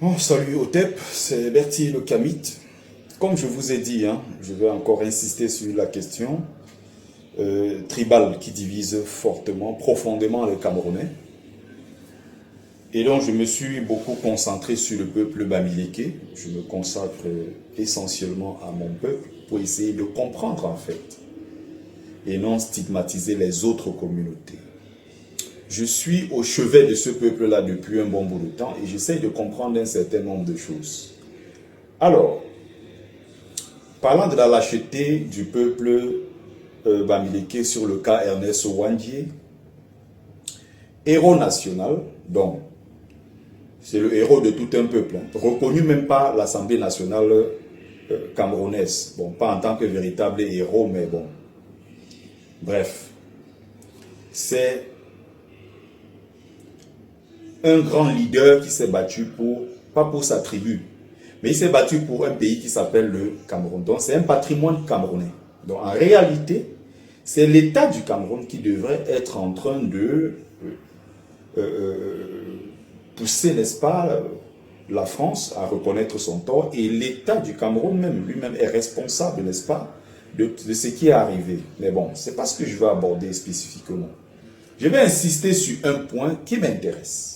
Oh, salut Otep, c'est Bertie le Kamite. Comme je vous ai dit, je vais encore insister sur la question tribale qui divise fortement, profondément les Camerounais. Et donc je me suis beaucoup concentré sur le peuple bamileke. Je me consacre essentiellement à mon peuple pour essayer de comprendre en fait et non stigmatiser les autres communautés. Je suis au chevet de ce peuple-là depuis un bon bout de temps et j'essaye de comprendre un certain nombre de choses. Alors, parlant de la lâcheté du peuple bamileke sur le cas Ernest Ouandjié, héros national, donc c'est le héros de tout un peuple, reconnu même par l'Assemblée nationale camerounaise. Bon, pas en tant que véritable héros, mais bon. Bref, c'est un grand leader qui s'est battu pas pour sa tribu, mais il s'est battu pour un pays qui s'appelle le Cameroun. Donc c'est un patrimoine camerounais. Donc en réalité, c'est l'État du Cameroun qui devrait être en train de pousser, n'est-ce pas, la France à reconnaître son tort. Et l'État du Cameroun même, lui-même est responsable, n'est-ce pas, de ce qui est arrivé. Mais bon, ce n'est pas ce que je vais aborder spécifiquement. Je vais insister sur un point qui m'intéresse.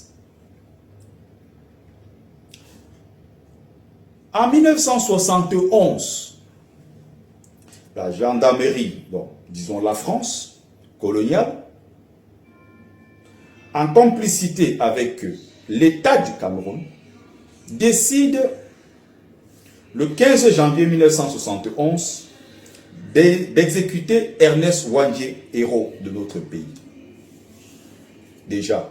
En 1971, la gendarmerie, donc, disons la France coloniale, en complicité avec l'État du Cameroun, décide le 15 janvier 1971 d'exécuter Ernest Ouandjié, héros de notre pays. Déjà,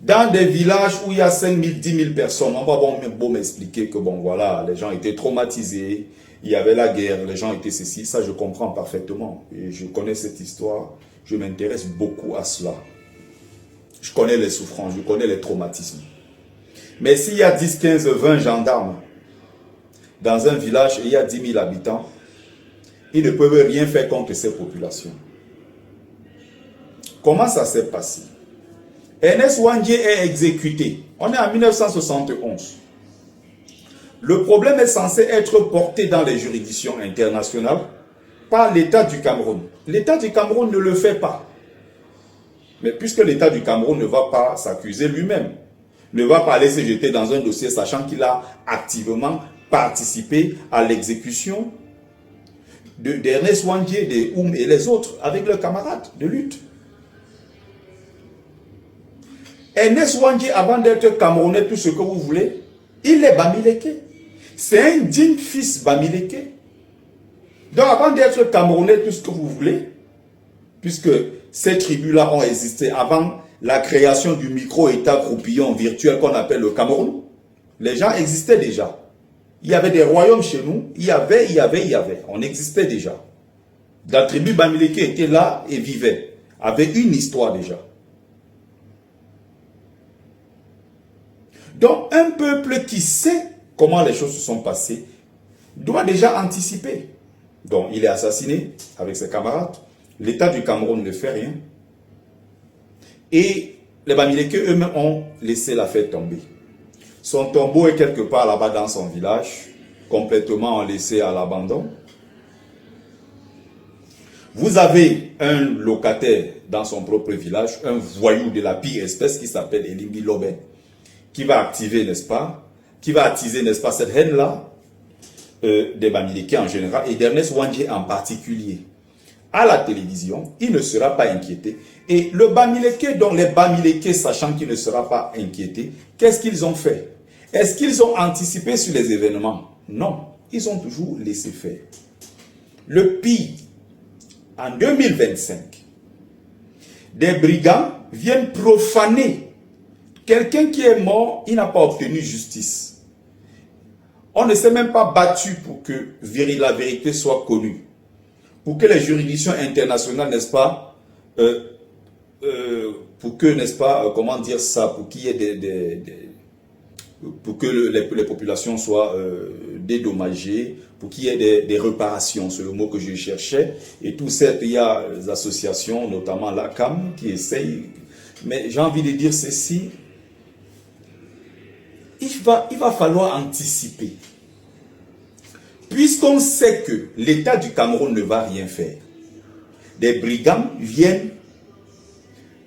dans des villages où il y a 5 000, 10 000 personnes, on va bon m'expliquer que bon voilà, les gens étaient traumatisés, il y avait la guerre, les gens étaient ceci, ça je comprends parfaitement. Et je connais cette histoire, je m'intéresse beaucoup à cela. Je connais les souffrances, je connais les traumatismes. Mais s'il y a 10, 15, 20 gendarmes dans un village et il y a 10 000 habitants, ils ne peuvent rien faire contre ces populations. Comment ça s'est passé? Ernest Ouandjié est exécuté. On est en 1971. Le problème est censé être porté dans les juridictions internationales par l'État du Cameroun. L'État du Cameroun ne le fait pas. Mais puisque l'État du Cameroun ne va pas s'accuser lui-même, ne va pas aller se jeter dans un dossier sachant qu'il a activement participé à l'exécution d'Ernest Ouandjié, des Oum et les autres avec leurs camarades de lutte. Ernest Ouandjié, avant d'être Camerounais, tout ce que vous voulez, il est bamileke. C'est un digne fils bamileke. Donc avant d'être Camerounais, tout ce que vous voulez, puisque ces tribus-là ont existé avant la création du micro-État croupillon virtuel qu'on appelle le Cameroun, les gens existaient déjà. Il y avait des royaumes chez nous, il y avait, on existait déjà. La tribu bamileke était là et vivait, avait une histoire déjà. Donc, un peuple qui sait comment les choses se sont passées doit déjà anticiper. Donc, il est assassiné avec ses camarades. L'État du Cameroun ne fait rien. Et les Bamileke eux-mêmes ont laissé l'affaire tomber. Son tombeau est quelque part là-bas dans son village, complètement laissé à l'abandon. Vous avez un locataire dans son propre village, un voyou de la pire espèce qui s'appelle Elimbi Lobé, qui va activer, n'est-ce pas, qui va attiser, n'est-ce pas, cette haine-là des Bamileke en général et d'Ernest Ouandjié en particulier. À la télévision, il ne sera pas inquiété. Et le Bamileke, donc les Bamileke, sachant qu'il ne sera pas inquiété, qu'est-ce qu'ils ont fait? Est-ce qu'ils ont anticipé sur les événements? Non, ils ont toujours laissé faire. Le pire, en 2025, des brigands viennent profaner quelqu'un qui est mort, il n'a pas obtenu justice. On ne s'est même pas battu pour que la vérité soit connue. Pour que les juridictions internationales, n'est-ce pas, pour que, n'est-ce pas, comment dire ça, pour qu'il y ait pour que les populations soient dédommagées, pour qu'il y ait des réparations, c'est le mot que je cherchais. Et tout ça, il y a des associations, notamment la CAM, qui essayent. Mais j'ai envie de dire ceci. il va falloir anticiper. Puisqu'on sait que l'État du Cameroun ne va rien faire, des brigands viennent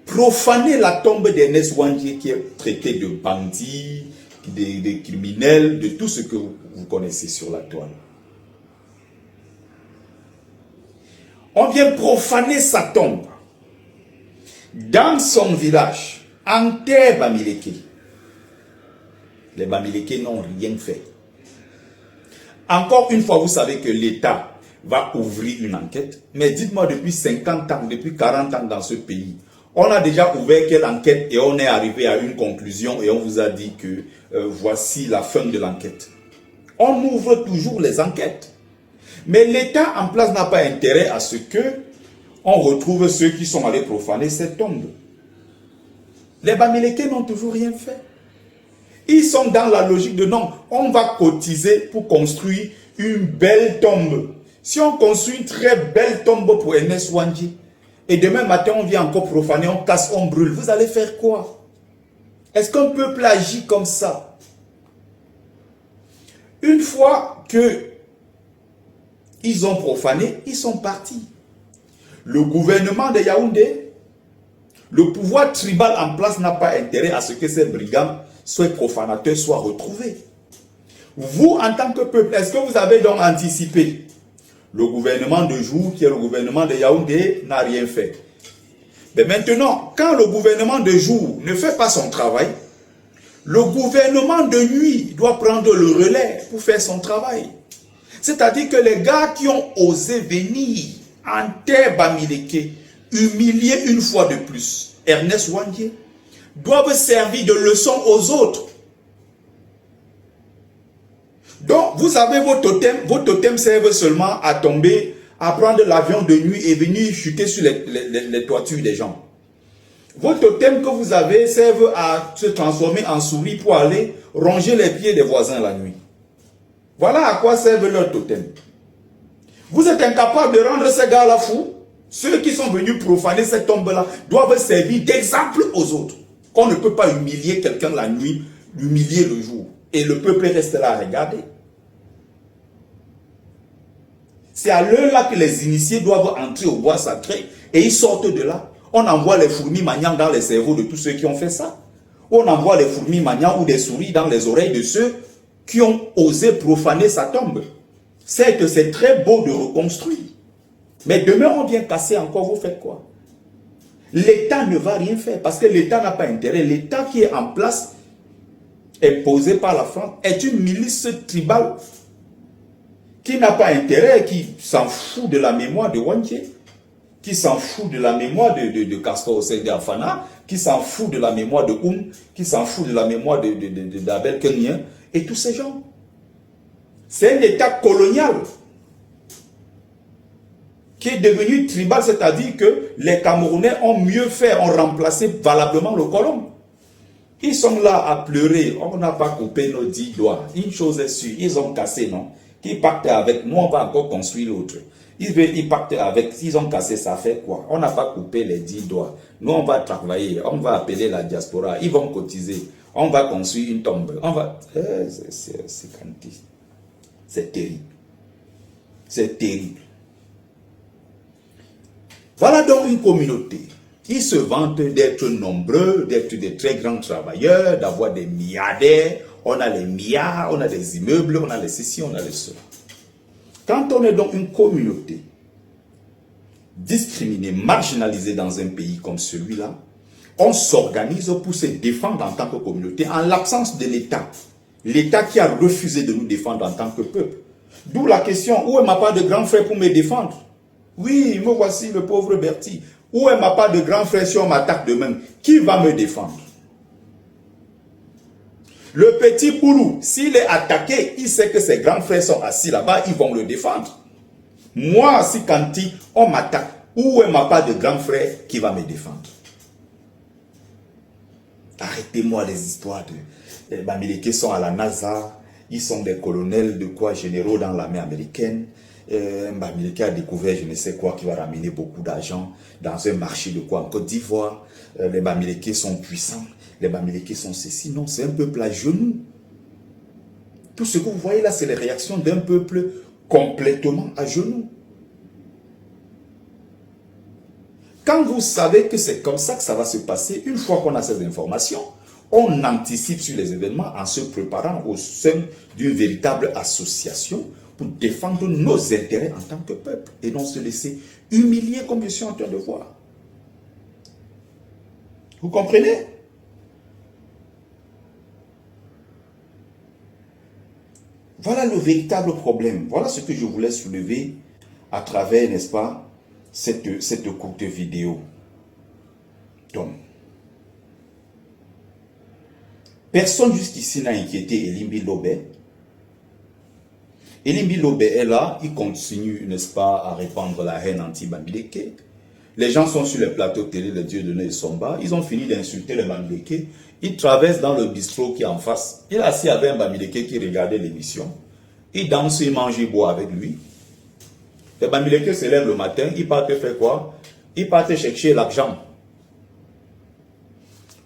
profaner la tombe d'Ernest Ouandjé qui est traité de bandit, de criminel, de tout ce que vous connaissez sur la toile. On vient profaner sa tombe dans son village, en terre Bamileke. Les Bamileke n'ont rien fait. Encore une fois, vous savez que l'État va ouvrir une enquête. Mais dites-moi, depuis 50 ans, depuis 40 ans dans ce pays, on a déjà ouvert quelle enquête et on est arrivé à une conclusion et on vous a dit que voici la fin de l'enquête. On ouvre toujours les enquêtes. Mais l'État en place n'a pas intérêt à ce que on retrouve ceux qui sont allés profaner cette tombe. Les Bamileke n'ont toujours rien fait. Ils sont dans la logique de non, on va cotiser pour construire une belle tombe. Si on construit une très belle tombe pour Ernest Ouandjé, et demain matin on vient encore profaner, on casse, on brûle, vous allez faire quoi? Est-ce qu'un peuple agit comme ça? Une fois que ils ont profané, ils sont partis. Le gouvernement de Yaoundé, le pouvoir tribal en place n'a pas intérêt à ce que ces brigands, soient profanateurs, soient retrouvés. Vous, en tant que peuple, est-ce que vous avez donc anticipé? Le gouvernement de jour, qui est le gouvernement de Yaoundé, n'a rien fait. Mais maintenant, quand le gouvernement de jour ne fait pas son travail, le gouvernement de nuit doit prendre le relais pour faire son travail. C'est-à-dire que les gars qui ont osé venir en terre Bamileke, humilier une fois de plus Ernest Ouandjé, doivent servir de leçon aux autres. Donc, vous avez vos totems servent seulement à tomber, à prendre l'avion de nuit et venir chuter sur les toitures des gens. Vos totems que vous avez servent à se transformer en souris pour aller ronger les pieds des voisins la nuit. Voilà à quoi servent leurs totems. Vous êtes incapable de rendre ces gars-là fous. Ceux qui sont venus profaner cette tombe-là doivent servir d'exemple aux autres. Qu'on ne peut pas humilier quelqu'un la nuit, l'humilier le jour. Et le peuple reste là à regarder. C'est à l'heure là que les initiés doivent entrer au bois sacré. Et ils sortent de là. On envoie les fourmis maniants dans les cerveaux de tous ceux qui ont fait ça. On envoie les fourmis maniants ou des souris dans les oreilles de ceux qui ont osé profaner sa tombe. Certes, c'est très beau de reconstruire. Mais demain, on vient casser encore, vous faites quoi? L'État ne va rien faire parce que l'État n'a pas intérêt. L'État qui est en place, est posé par la France, est une milice tribale qui n'a pas intérêt, qui s'en fout de la mémoire de Ouandjé, qui s'en fout de la mémoire de Castor Ossé Afana, qui s'en fout de la mémoire de Oum, qui s'en fout de la mémoire d'Abel Kenyan, et tous ces gens. C'est un État colonial qui est devenu tribal, c'est-à-dire que les Camerounais ont mieux fait, ont remplacé valablement le colon. Ils sont là à pleurer, on n'a pas coupé nos 10 doigts. Une chose est sûre, ils ont cassé, non? Qui partent avec, nous on va encore construire l'autre. Ils partent avec, s'ils ont cassé, ça fait quoi? On n'a pas coupé les 10 doigts. Nous on va travailler, on va appeler la diaspora, ils vont cotiser. On va construire une tombe. On va... C'est terrible. C'est terrible. Voilà donc une communauté qui se vante d'être nombreux, d'être des très grands travailleurs, d'avoir des milliardaires. On a les milliards, on a des immeubles, on a les ceci, on a les cela. Quand on est donc une communauté discriminée, marginalisée dans un pays comme celui-là, on s'organise pour se défendre en tant que communauté en l'absence de l'État. L'État qui a refusé de nous défendre en tant que peuple. D'où la question, où est ma part de grand frère pour me défendre? Oui, me voici le pauvre Bertie. Où est ma part de grand frère si on m'attaque demain? Qui va me défendre? Le petit Boulou, s'il est attaqué, il sait que ses grands frères sont assis là-bas, ils vont le défendre. Moi, si quand on m'attaque, où est ma part de grand frère qui va me défendre? Arrêtez-moi les histoires de... Les Bamileke sont à la NASA, ils sont des colonels de quoi généraux dans l'armée américaine. Bamileke a découvert je ne sais quoi qui va ramener beaucoup d'argent dans un marché de quoi en Côte d'Ivoire. Les Bamileke sont puissants, les Bamileke sont ceci. Non, c'est un peuple à genoux. Tout ce que vous voyez là, c'est les réactions d'un peuple complètement à genoux. Quand vous savez que c'est comme ça que ça va se passer, une fois qu'on a ces informations, on anticipe sur les événements en se préparant au sein d'une véritable association pour défendre nos intérêts en tant que peuple et non se laisser humilier comme je suis en train de voir. Vous comprenez? Voilà le véritable problème. Voilà ce que je voulais soulever à travers, n'est-ce pas, cette courte vidéo. Donc, personne jusqu'ici n'a inquiété Elimbi Lobé. Elimbi Lobé est là, il continue, n'est-ce pas, à répandre la haine anti-Bamileke. Les gens sont sur les plateaux télé, les dieux de Ney Somba, ils ont fini d'insulter les Bamileke. Il traverse dans le bistrot qui est en face. Il est assis avec un Bamileke qui regardait l'émission. Il danse, il mange, il boit avec lui. Les Bamileke se lèvent le matin, ils partent faire quoi? Ils partent chercher l'argent.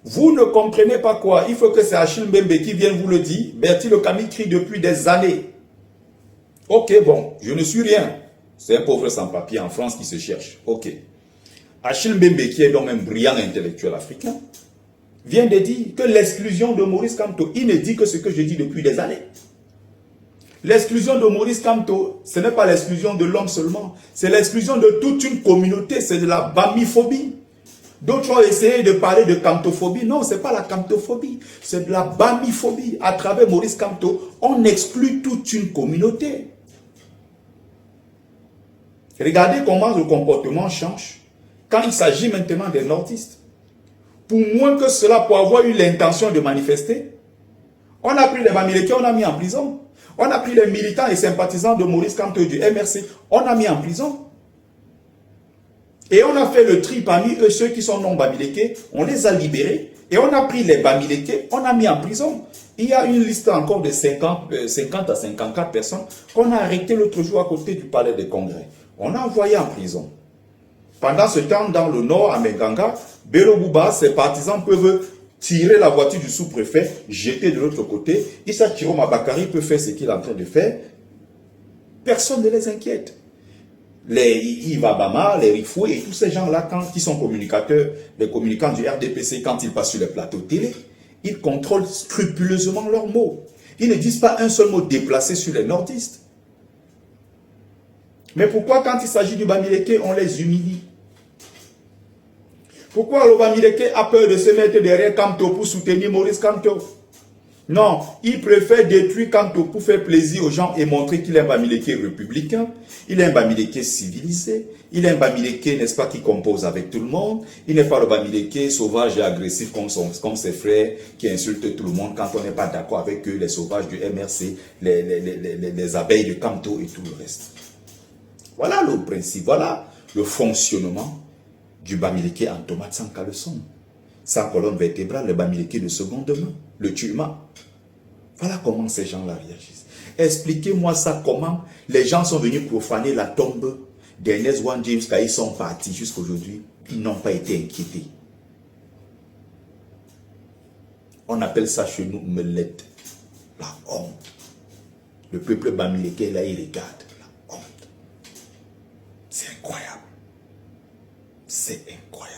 Vous ne comprenez pas quoi? Il faut que c'est Achille Mbembe qui vienne vous le dire. Bertie Le Camille crie depuis des années. Ok, bon, je ne suis rien. C'est un pauvre sans-papier en France qui se cherche. Ok. Achille Mbembe, qui est donc un brillant intellectuel africain, vient de dire que l'exclusion de Maurice Kamto, il ne dit que ce que je dis depuis des années. L'exclusion de Maurice Kamto, ce n'est pas l'exclusion de l'homme seulement, c'est l'exclusion de toute une communauté, c'est de la bamiphobie. D'autres ont essayé de parler de kamtophobie. Non, ce n'est pas la kamtophobie, c'est de la bamiphobie. À travers Maurice Kamto, on exclut toute une communauté. Regardez comment le comportement change quand il s'agit maintenant des nordistes. Pour moins que cela, pour avoir eu l'intention de manifester, on a pris les Bamileke, on a mis en prison. On a pris les militants et sympathisants de Maurice Kamto du MRC, on a mis en prison. Et on a fait le tri parmi eux, ceux qui sont non Bamileke, on les a libérés. Et on a pris les Bamileke, on a mis en prison. Il y a une liste encore de 50 à 54 personnes qu'on a arrêtées l'autre jour à côté du palais des congrès. On a envoyé en prison. Pendant ce temps, dans le nord, à Menganga, Bello Bouba, ses partisans peuvent tirer la voiture du sous-préfet, jeter de l'autre côté. Issa Chiroma Bakari peut faire ce qu'il est en train de faire. Personne ne les inquiète. Les Iva Bama, les Rifou et tous ces gens-là, quand ils sont communicateurs, les communicants du RDPC, quand ils passent sur les plateaux télé, ils contrôlent scrupuleusement leurs mots. Ils ne disent pas un seul mot déplacé sur les nordistes. Mais pourquoi quand il s'agit du Bamileke, on les humilie? Pourquoi le Bamileke a peur de se mettre derrière Kamto pour soutenir Maurice Kamto? Non, il préfère détruire Kamto pour faire plaisir aux gens et montrer qu'il est un Bamileke républicain, il est un Bamileke civilisé, il est un Bamileke, n'est-ce pas, qui compose avec tout le monde, il n'est pas le Bamileke sauvage et agressif comme ses frères qui insultent tout le monde quand on n'est pas d'accord avec eux, les sauvages du MRC, les abeilles de Kamto et tout le reste. Voilà le principe, voilà le fonctionnement du Bamileke en tomate sans caleçon. Sans colonne vertébrale, le Bamileke de seconde main, le Tuma. Voilà comment ces gens-là réagissent. Expliquez-moi ça, comment les gens sont venus profaner la tombe d'Ernest One James quand ils sont partis jusqu'à aujourd'hui. Ils n'ont pas été inquiétés. On appelle ça chez nous melette. La honte. Le peuple Bamileke, là, il regarde. La honte. C'est incroyable. C'est incroyable.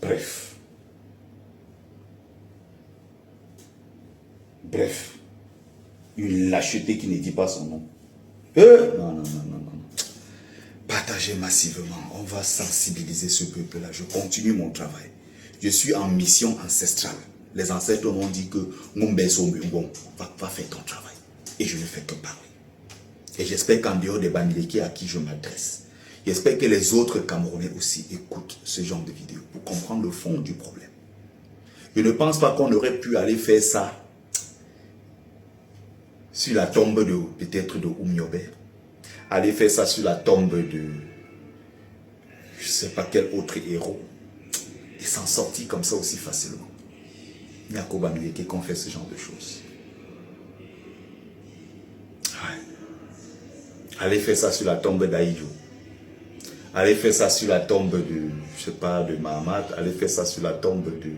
Bref. Bref. Une lâcheté qui ne dit pas son nom. Non. Partagez massivement. On va sensibiliser ce peuple-là. Je continue mon travail. Je suis en mission ancestrale. Les ancêtres m'ont dit que bon, va faire ton travail. Et je ne fais que parler. Et j'espère qu'en dehors des Bamileke à qui je m'adresse, j'espère que les autres Camerounais aussi écoutent ce genre de vidéos pour comprendre le fond du problème. Je ne pense pas qu'on aurait pu aller faire ça sur la tombe de, peut-être de Oumiobe. Aller faire ça sur la tombe de, je ne sais pas quel autre héros. Et s'en sortir comme ça aussi facilement. Il n'y a qu'au Bamileke qu'on fait ce genre de choses. Ouais. Allez faire ça sur la tombe d'Aïdjo. Allez faire ça sur la tombe de, je sais pas, de Mahamat. Allez faire ça sur la tombe de,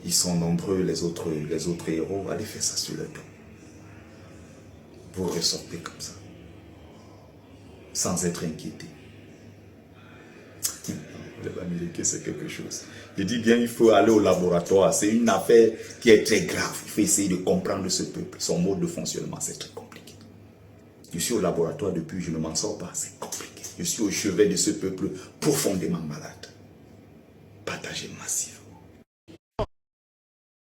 ils sont nombreux les autres héros. Allez faire ça sur la tombe. vous ressortez comme ça, sans être inquiété. C'est quelque chose. Je dis bien, il faut aller au laboratoire. C'est une affaire qui est très grave. Il faut essayer de comprendre ce peuple. Son mode de fonctionnement, c'est très compliqué. Je suis au laboratoire depuis, je ne m'en sors pas. C'est compliqué. Je suis au chevet de ce peuple profondément malade. Partagez massivement.